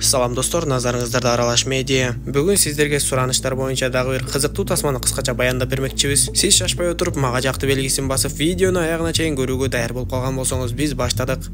Салам достор, назарыңыздарда Аралаш медиа. Бүгүн сиздерге сураныштар боюнча дагы бир кызыктуу тасманы кыскача баяндап бермекчибиз. Сиз шашпай отуруп, мага жакты белгисин басып, видеону аягына чейин көрүүгө даяр болуп калган болсоңуз, биз баштадык.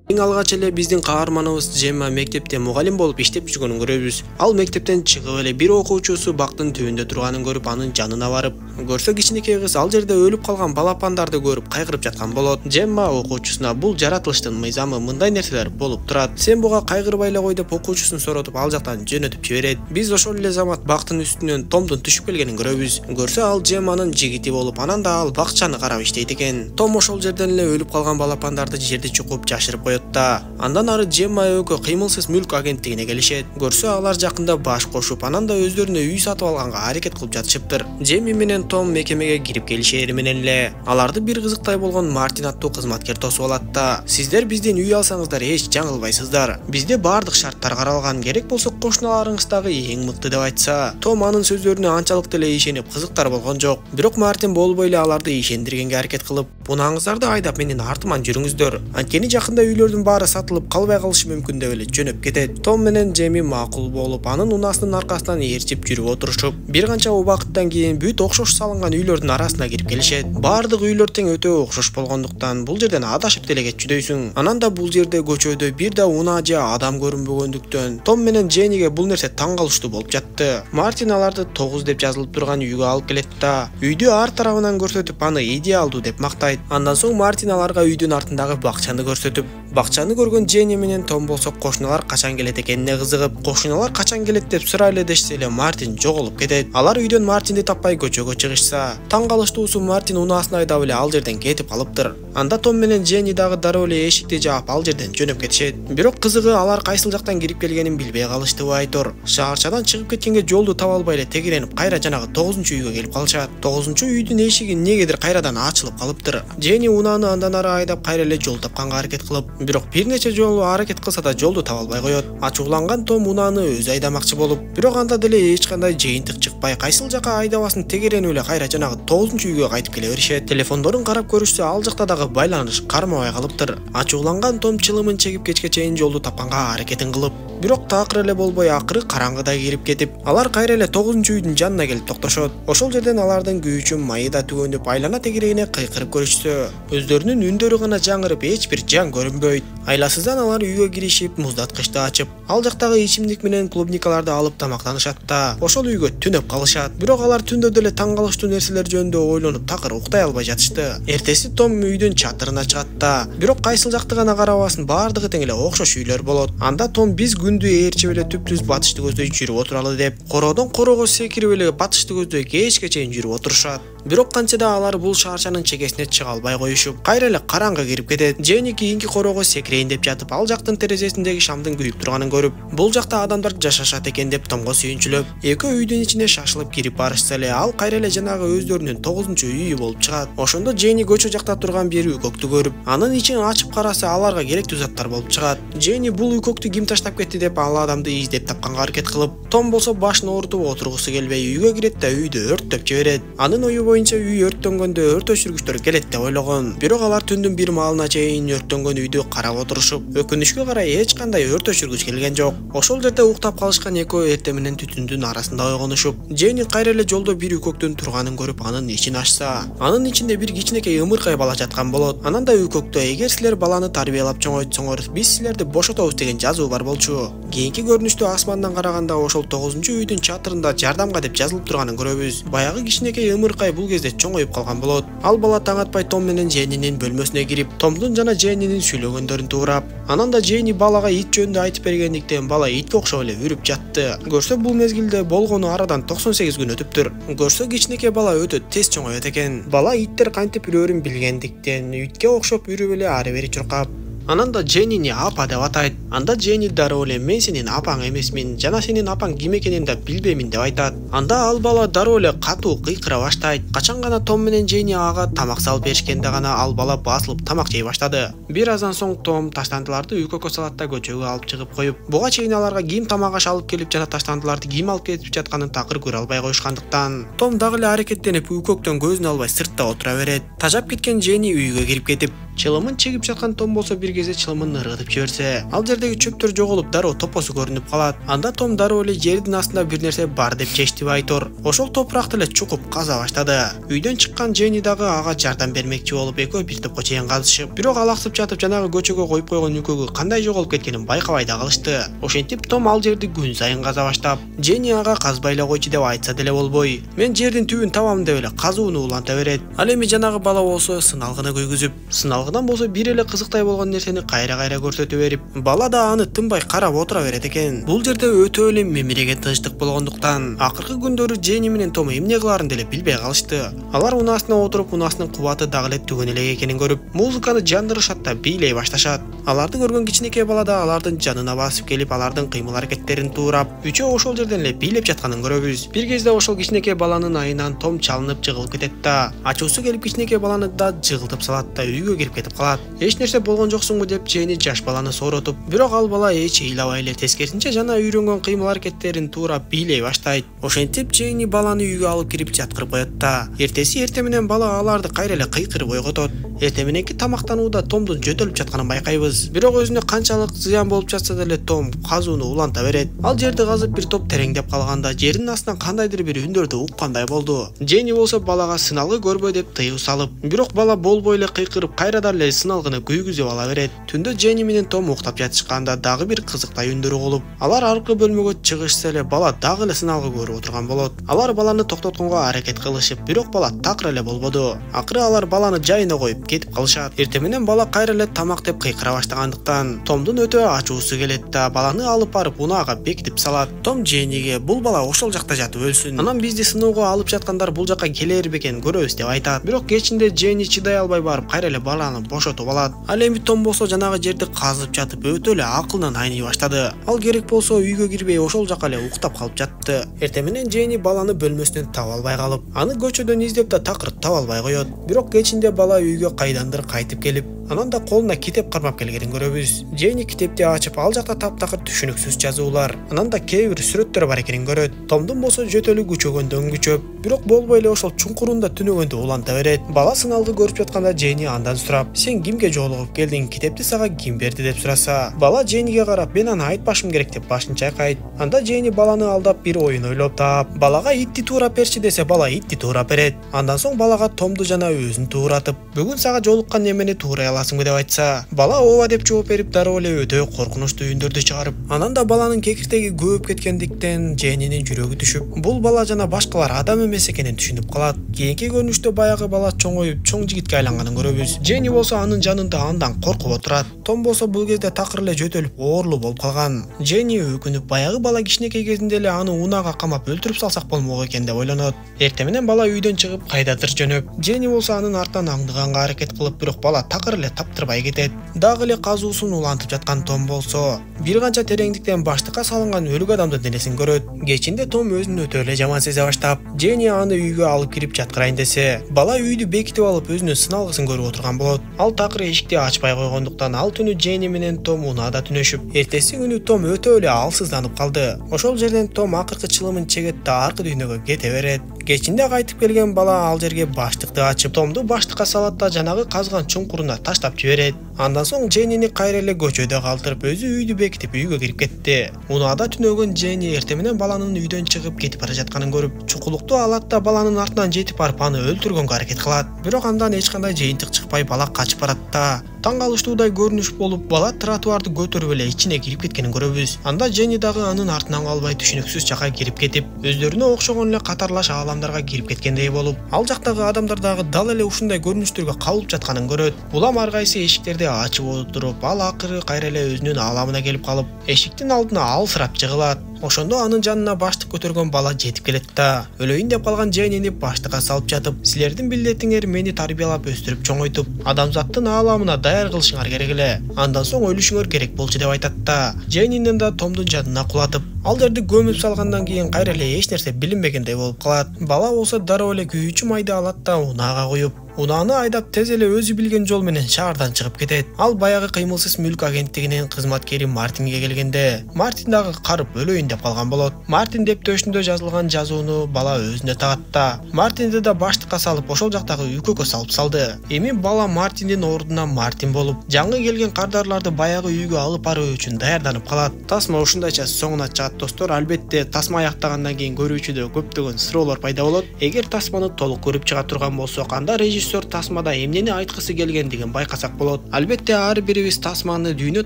Эң алгач эле биздин каарманыбыз Джемма мектепте мугалим болуп иштеп жүргөнүн көрөбүз. Ал мектептен чыгып эле бир окуучусу бактын түбүндө турганын көрүп, анын жанына барып, көрсө кичинекей кыз ал жерде өлүп калган балапандарды көрүп кайгырып жаткан болот. Джемма окуучусуна бул жаратылыштын мыйзамы, мындай нерселер болуп турат. Сен буга кайгырбай эле кой деп окуучусун соротуп, ал жактан жөнөтүп жиберет. Биз ошол эле замат бактын үстүнөн Томдун түшүп келгенин көрөбүз. Көрсө ал Джемманын жигити болуп, анан да ал бакчаны карап иштейт экен. Том ошол жерден эле өлүп калган балапандарды жерде чукуп жашырып коет. Андан ары Джемма экөө кыймылсыз мүлк агенттигине келишет. Көрсө алар жакында баш кошуп, анан да өздөрүнө үй сатып алганга аракет кылып жатышыптыр. Джемми менен Том мекемеге кирип келишери менен эле аларды бир кызыктай болгон Мартин аттуу кызматкер тосуп алат да: "Сиздер бизден үй алсаңыздар эч жаңылбайсыздар. Бизде бардык шарттар каралган, керек болсо кошуналарыңыз дагы эң мыкты" деп айтса, Том анын сөздөрүнө анчалык деле ишенип кызыктар болгон жок. Бирок Мартин болбой эле аларды ишендиргенге аракет кылып, "Бунаңыздарды айдап менин артыман жүрүңүздөр. Анткени жакында үйлөрдүн баары сатылып калбай калышы мүмкүн" деп эле жөнөп кетет. Том менен Джемми макул болуп, анын унаасынын аркасынан ээрчип жүрүп отурушуп, бир канча убакыттан кийин бүт окшош салынган үйлөрдүн арасына кирип келишет. Бардык үйлөр тең өтө окшош болгондуктан бул жерден адашып деле кетчүдөйсүң. Анан да бул жерде көчөдө бир да унаа же адам көрүнбөгөндүктөн Том менен Дженниге бул нерсе таң калыштуу болуп жатты. Мартин аларды 9 деп жазылып турган үйгө алып келет да, үйдү ар тарабынан көрсөтүп, аны идеалдуу деп мактайт. Андан соң Мартин аларга үйдүн артындагы бакчаны көрсөтүп, бакчаны көргөн Дженни менен Том болсо кошуналар качан келет экенине кызыгып, кошуналар качан келет деп сурай эле дешсе эле Мартин жоголуп кетет. Алар үйдөн Мартинди таппай көчөгө чыгышса, таң калыштуусу Мартин унаасын айдап эле ал жерден кетип калыптыр. Анда Том менен Дженни дагы дароо эле эшикти жаап ал жерден жөнөп кетишет. Бирок кызыгы алар кайсыл жактан кирип келгенин билбей калыштыбы айтор. Шаарчадан чыгып кеткенге жолду таба албай эле тегеренип кайра жанагы 9-үйгө келип калышат. 9-үйдүн эшиги негедир кайрадан ачылып калыптыр. Дженни унааны андан ары айдап кайра эле жол тапканга аракет кылып, бирок бир нече жолу аракет кылса да жолду таба албай коет. Ачууланган Том унааны өзү айдамакчы болуп, бирок анда деле эч кандай жыйынтык чыкпай, кайсыл жака айдабасын тегеренип эле кайра жанагы 9-үйгө кайтып келе беришет. Телефондорун карап көрүшсө, ал жакта дагы байланыш кармабай калыптыр. Ачууланган Том чылымын чегип кечке чейин жолду тапканга аракетин кылып, бирок такыр эле болбой акыры караңгыда кирип кетип, алар кайра эле 9-үйдүн жанына келип токтошот. Ошол жерден алардын күйүүчү майы да түгөнүп, айлана тегерегине кыйкырып көрүшсө, өздөрүнүн үндөрү гана жаңырып, эч бир жан көрүнбөйт. Айласыздан алар үйгө киришип, муздаткычты ачып, ал жактагы ичимдик менен клубникаларды алып тамактанышат да, ошол үйгө түнөп калышат. Бирок алар түндө деле таң калыштуу нерселер жөнүндө ойлонуп такыр уктай албай жатышты. Эртеси Том үйдүн чатырына чыгат да, бирок кайсыл жактыгана карабасын, бардыгы тең эле окшош үйлөр болот. Анда Том биз күндү ээрчип эле түп-түз батышты көздөй жүрүп отуралы деп, короодон короого секирип эле батышты көздөй кечке чейин жүрүп отурушат. Бирок канча да алар бул шаарчанын чекесине чыга албай коюшуп, кайра эле караңгы кирип кетет. Дженни кийинки короого секирейин деп жатып, ал жактын терезесиндеги шамдын күйүп турганын көрүп, бул жакта адамдар жашашат экен деп Томго сүйүнчүлөп, экөө үйдүн ичине шашылып кирип барышса эле, ал кайра эле жанагы өздөрүнүн 9-үйү болуп чыгат. Ошондо Дженни көчө жакта турган бир үйкөктү көрүп, анын ичин ачып караса, аларга керектүү заттар болуп чыгат. Дженни бул үйкөктү ким таштап кетти деп ал адамды издеп тапканга аракет кылып, Том болсо башын оорутуп отургусу келбей үйгө кирет да үйдү өрттөп жиберет. Анын ою боюнча үй өрттөнгөндө өрт өчүргүчтөр келет деп ойлогон. Бирок алар түндүн бир маалына чейин өрттөнгөн үйдү карап отурушуп, өкүнүчкө карай эч кандай өрт өчүргүч келген жок. Ошол жерде уктап калышкан экөө эртең менен түтүндүн арасында ойгонушуп, Дженни кайра эле жолдо бир үйкөктүн турганын көрүп, анын ичин ачса, анын ичинде бир кичинекей ымыркай бала жаткан болот. Анан да үйкөктө "Эгер силер баланы тарбиялап чоңойтсоңор, биз силерди бошотобуз" деген жазуу бар болчу. Кийинки көрүнүштө асмандан караганда ошол 9-үйдүн чатырында жардамга деп жазылып турганын көрөбүз. Баягы кичинекей ымыркай бул кезде чоңоюп калган болот. Ал бала таң атпай Том менен Дженнинин бөлмөсүнө кирип, Томдун жана Дженнинин сүйлөгөндөрүн туурап, анан да Дженни балага ит жөнүндө айтып бергендиктен бала итке окшоп эле үрүп жатты. Көрсө бул мезгилде болгону арадан 98 күн өтүптүр. Көрсө кичинекей бала өтө тез чоңоет экен. Бала иттер кантип үрөрүн билгендиктен итке окшоп үрүп эле ары бери чуркап, анан да Дженнини апа деп атайт. Анда Дженни дароо эле "Мен сенин апаң эмесмин, жана сенин апаң ким экенин да билбеймин" деп айтат. Анда ал бала дароо эле катуу кыйкыра баштайт. Качан гана Том менен Дженни ага тамак салып беришкенде гана ал бала басылып тамак жей баштады. Бир аздан соң Том таштандыларды үйкөккө салат да көчөгө алып чыгып коюп, буга чейин аларга ким тамак аш алып келип жана таштандыларды ким алып кетип жатканын такыр көрө албай коюшкандыктан, Том дагы эле аракеттенип үйкөктөн көзүн албай сыртта отура берет. Тажап кеткен Дженни үйгө кирип кетип, чылымын чегип жаткан Том болсо бир кезде чылымын ыргытып жиберсе, ал жердеги чөптөр жоголуп дароо топосу көрүнүп калат. Анда Том дароо эле жердин астында бир нерсе бар деп чечти Айтор. Ошол топуракты эле чукуп каза баштады. Үйдөн чыккан Дженни дагы ага жардам бермекчи болуп экөө бир топко чейин казышып, бирок алаксып жатып жанагы көчөгө коюп койгон үкөгү кандай жоголуп кеткенин байкабай да калышты. Ошентип Том ал жерди күн сайын каза баштап, Дженни ага казбай эле койчу деп айтса деле болбой, мен жердин түбүн табам деп эле казууну уланта берет. Ал эми жанагы бала болсо сыналгыны көйгүзүп, сыналгыдан болсо бир эле кызыктай болгон нерсени кайра-кайра көрсөтө берип, бала да аны тынбай карап отура берет экен. Бул жерде өтө эле мемиреген тынчтык болгондуктан акыркы күндөрү Дженни менен Том эмне кыларын деле билбей калышты. Алар унаасына отуруп, унаасынын кубаты дагы эле түгөн эле экенин көрүп, музыканы жандырышат да бийлей башташат. Аларды көргөн кичинекей бала да алардын жанына басып келип, алардын кыймыл-аракеттерин туурап, үчөө ошол жерден эле бийлеп жатканын көрөбүз. Бир кезде ошол кичинекей баланын айынан Том чалынып жыгылып кетет да, ачуусу келип кичинекей баланы да жыгылтып салат да үйгө кирип кетип калат. Эч нерсе болгон жоксуңбу деп Дженни жаш баланы сооротуп, бирок ал бала эч ыйлабай эле тескерисинче жана үйрөнгөн кыймыл-аракеттерин туурап бийлей баштайт. Ошентип Дженни баланы үйгө алып кирип жаткырып коет да, эрте менен бала аларды кайра эле кыйкырып ойготот. Эрте мененки тамактанууда Томдун жөтөлүп жатканын байкайбыз. Бирок өзүнө канчалык зыян болуп жатса деле Том казууну уланта берет. Ал жерди казып бир топ тереңдеп калганда жердин астынан кандайдыр бир үндөрдү уккандай болду. Дженни болсо балага сыналгы көрбө деп тыюу салып, бирок бала болбой эле кыйкырып кайрадан эле сыналгыны күйгүзүп ала берет. Түндө Дженни менен Том уктап жатышканда дагы бир кызыктай үндөр угулуп, алар аркы бөлмөгө чыгышса эле бала дагы эле сыналгы көрүп отурган болот. Алар баланы токтотконго аракет кылышып, бирок бала такыр эле болбоду. Акыры алар баланы жайына коюп кетип калышат. Эрте менен бала кайра эле тамак деп кыйкыра баштагандыктан Томдун өтө ачуусу келет да баланы алып барып унаага бекитип салат. Том Дженниге бул бала ошол жакта жатып өлсүн, анан бизди сыноого алып жаткандар бул жакка келер бекен көрөбүз деп айтат. Бирок кечинде Дженни чыдай албай барып кайра эле баланы бошотуп алат. Ал эми Том болсо жанагы жерди казып жатып өтө эле акылынан айный баштады. Ал керек болсо үйгө кирбей ошол жака эле уктап калып жатты. Эрте менен Дженни баланы бөлмөсүнөн таба албай калып, аны көчөдөн издеп да такыр таба албай коет. Бирок кечинде бала үйгө кайдандыр кайтып келип, анан да колуна китеп кармап келгенин көрөбүз. Дженни китепти ачып, ал жакта таптакыр түшүнүксүз жазуулар, анан да кээ бир сүрөттөр бар экенин көрөт. Томдун болсо жөтөлү күчөгөндөн күчөп, бирок болбой эле ошол чуңкурунда түнөгөндө уланта берет. Бала сыналгы көрүп жатканда Дженни андан сурап, сен кимге жолугуп келдиң, китепти сага ким берди деп сураса, бала Дженниге карап, мен аны айтпашым керек деп башын чайкайт. Анда Дженни баланы алдап бир оюн ойлоп таап, балага итти туурап берчи десе, бала итти туурап берет. Андан соң балага Томду жана өзүн тууратып, бүгүн сага жолуккан немени туурай аласыңбы деп айтса, бала ооба деп жооп берип дароо эле өтө коркунучтуу үндөрдү чыгарып, анан да баланын кекиртеги көөп кеткендиктен Дженнинин жүрөгү түшүп, бул бала жана башкалар адам эмес экенин түшүнүп калат. Кийинки көрүнүштө баягы бала чоңоюп, чоң жигитке айланганын көрөбүз. Дженни болсо анын жанында андан коркуп отурат. Том болсо бул кезде такыр эле жөтөлүп, оорлуу болуп калган. Дженни өкүнүп, баягы бала кичинекей кезинде эле аны унаага камап өлтүрүп салсак болмок экен деп ойлонот. Эрте менен бала үйдөн чыгып кайдадыр жөнөп, Дженни болсо анын артынан аңдыганга аракет кылып, бирок бала такыр эле таптырбай кетет. Дагы эле казуусун улантып жаткан Том болсо бир канча тереңдиктен баштыкка салынган өлүк адамдын денесин көрөт. Кечинде Том өзүн өтө эле жаман сезе баштап, Дженни аны үйгө алып кирип жаткырайын десе, бала үйдү бекитип алып өзүнүн сыналгысын көрүп отурган болот. Ал такыр эшикти ачпай койгондуктан ал түнү Дженни менен Том унаада түнөшүп, эртеси күнү Том өтө эле алсызданып калды. Ошол жерден Том акыркы чылымын чегет да аркы дүйнөгө кете берет. Кечинде кайтып келген бала ал жерге баштыкты ачып, Томду баштыкка салат да жанагы казган чуңкуруна таштап жиберет. Андан соң Дженнини кайра эле көчөдө калтырып, өзү үйдү бекитип үйгө кирип кетти. Унаада түнөгөн Дженни эрте менен баланын үйдөн чыгып кетип бара жатканын көрүп, чукулукту алат да баланын артынан жетип барып аны өлтүргөнгө аракет кылат. Бирок андан эч кандай жыйынтык чыкпай бала качып барат да. Таң калыштуудай көрүнүш болуп, бала тротуарды көтөрүп эле ичине кирип кеткенин көрөбүз. Анда Дженни дагы анын артынан калбай түшүнүксүз жакка кирип кетип, өздөрүнө окшогон эле катарлаш ааламдарга кирип кеткендей болуп, ал жактагы адамдар дагы дал эле ушундай көрүнүштөргө кабылып жатканын көрөт. Улам ар кайсы эшиктерди ачып отуруп, ал акыры кайра эле өзүнүн ааламына келип калып, эшиктин алдына алсырап жыгылат. Ошондо анын жанына баштык көтөргөн бала жетип келет да, өлөйүн деп калган Дженнини баштыкка салып жатып, силердин билетиңер мени тарбиялап өстүрүп чоңойтуп, адамзаттын ааламына даяр кылышыңар керек эле. Андан соң өлүшүңөр керек болчу деп айтат да. Дженнини да Томдун жанына кулатып, ал жерди көмүп салгандан кийин кайра эле эч нерсе билинбегендей болуп калат. Бала болсо дароо эле күйүүчү майды алат да унаага куюп, унааны айдап тез эле өзү билген жол менен шаардан чыгып кетет. Ал баягы кыймылсыз мүлк агенттигинин кызматкери Мартинге келгенде, Мартин дагы карып өлөйүн деп калган болот. Мартин дептөөшүндө жазылган жазууну бала өзүнө тагат да. Мартинди да баштыкка салып, ошол жактагы үйкөккө салып салды. Эми бала Мартиндин ордуна Мартин болуп, жаңы келген кардарларды баягы үйгө алып баруу үчүн даярданып калат. Тасма ушундайча соңуна чыгат достор. Албетте, тасма аяктагандан кийин көрүүчүдө көптөгөн суроолор пайда болот. Эгер тасманы толук көрүп чыга турган болсок, анда режиссер тасмада эмнени айткысы келгендигин байкасак болот. Албетте, ар бирибиз тасманы дүйнө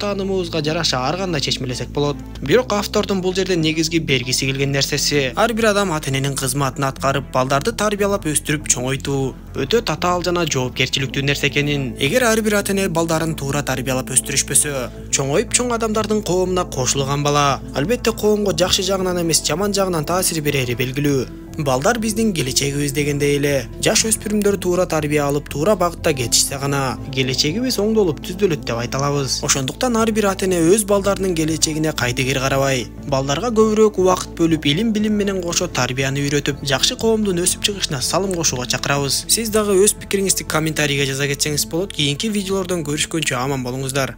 таанымыбызга жараша ар кандай чечмелесек болот. Бирок автордун бул жерде негизги бергиси келген нерсеси, ар бир адам ата-эненин кызматын аткарып, балдарды тарбиялап өстүрүп чоңойтуу өтө татаал жана жоопкерчиликтүү нерсе экенин. Эгер ар бир ата-эне балдарын туура тарбиялап өстүрүшпөсө, чоңоюп чоң адамдардын коомуна кошулган бала албетте коомго жакшы жагынан эмес, жаман жагынан таасир берери белгилүү. Балдар биздин келечегибиз дегендей эле, жаш өспүрүмдөр туура тарбия алып, туура багытта кетишсе гана келечегибиз оңдолуп түздөлөт деп айта алабыз. Ошондуктан ар бир ата-эне өз балдарынын келечегине кайдыгер карабай, балдарга көбүрөөк убакыт бөлүп, илим-билим менен кошо тарбияны үйрөтүп, жакшы коомдун өсүп чыгышына салым кошууга чакырабыз. Сиз дагы өз пикириңизди комментарийге жаза кетсеңиз болот. Кийинки видеолордон көрүшкөнчө аман болуңуздар.